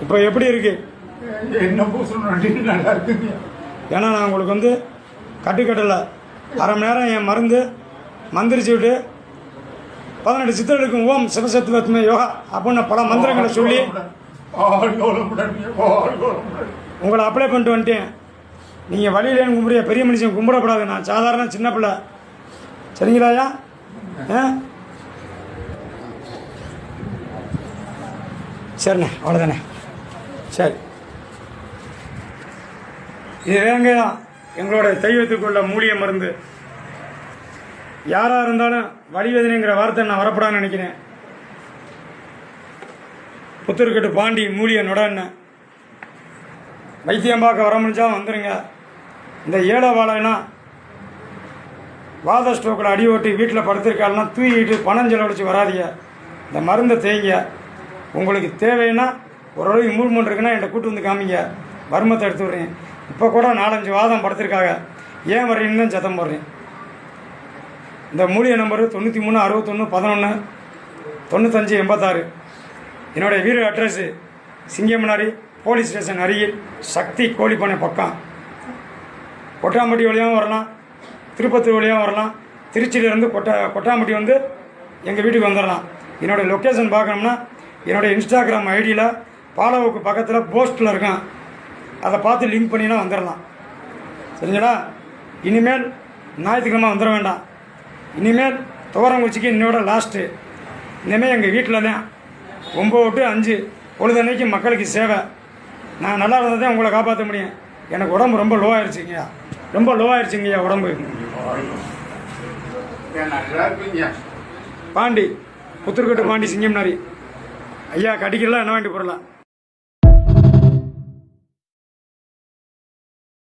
இப்போ எப்படி இருக்கு? என்ன பூசணும் நல்லா இருக்குங்க. ஏன்னா நான் உங்களுக்கு வந்து கட்டுக்கட்டலை, அரை மணி நேரம் என் மருந்து மந்திரிச்சு விட்டு 18 சித்தர்களுக்கும் ஓம் சிவசத்துவத்மே யோகா அப்படின்னு பல மந்திரங்களை சொல்லி உங்களை அப்ளை பண்ணிட்டு வந்துட்டேன். நீங்கள் வழியிலேன்னு கும்பிடுற பெரிய மனுஷன் கும்பிடக்கூடாது, நான் சாதாரண சின்ன பிள்ளை. சரிங்களாயா? சரிண்ணே, அவ்வளோதானே. சரி, இது வேங்க தான் எங்களோட தெய்வத்துக்குள்ள மூலிகை மருந்து. யாராக இருந்தாலும் வலிவேதனைங்கிற வார்த்தை நான் வரப்படான்னு நினைக்கிறேன். புத்தூர்கட்டு பாண்டி மூலிகை நொடன்னு வைத்தியம் பார்க்க வர முடிஞ்சா வந்துடுங்க. இந்த ஏழை வாழைனா வாத ஸ்ட்ரோக்கில் அடி ஓட்டி வீட்டில் படுத்திருக்காள்னா தூக்கிட்டு பணம் செலவழிச்சு வராதிங்க. இந்த மருந்தை தேங்க. உங்களுக்கு தேவைன்னா ஓரளவுக்கு இம்ப்ரூவ்மெண்ட் இருக்குன்னா என்கிட்ட கூட்டு வந்து காமிங்க, வருமத்தை எடுத்து விட்றேன். இப்போ கூட 4-5 வாதம் படுத்திருக்காங்க, ஏன் வர்றீங்கன்னு சத்தம் போடுறேன். இந்த மூலிகை நம்பரு 93 61 11 95 86. என்னுடைய வீடு அட்ரஸு சிங்கமனாரி போலீஸ் ஸ்டேஷன் அருகில், சக்தி கோழிப்பனை பக்கம். கொட்டாம்பட்டி வழியாகவும் வரலாம், திருப்பத்தூர் வழியாகவும் வரலாம். திருச்சியிலேருந்து கொட்டாம்பட்டி வந்து எங்கள் வீட்டுக்கு வந்துடலாம். என்னோடய லொக்கேஷன் பார்க்கணும்னா என்னுடைய இன்ஸ்டாகிராம் ஐடியில் பாலவுக்கு பக்கத்தில் போஸ்ட்டில் இருக்கேன், அதை பார்த்து லிங்க் பண்ணினா வந்துடலாம். சரிங்களா? இனிமேல் ஞாயிற்றுக்கிழமை வந்துட வேண்டாம். இனிமேல் துவரங்குச்சிக்கு இன்னோட லாஸ்ட்டு. இனிமேல் எங்கள் வீட்டில் தான் 9 to 5 பொழுதன்னைக்கு மக்களுக்கு சேவை. நான் நல்லா இருந்ததே உங்களை காப்பாற்ற முடியும். எனக்கு உடம்பு ரொம்ப லோ ஆயிடுச்சுங்கய்யா, ரொம்ப லோ ஆயிடுச்சுங்கய்யா உடம்பு. பாண்டி புத்தூர்கட்டு பாண்டி சிங்கம்னாரி ஐயா கடிக்கலாம் என்ன வேண்டி போடலாம்.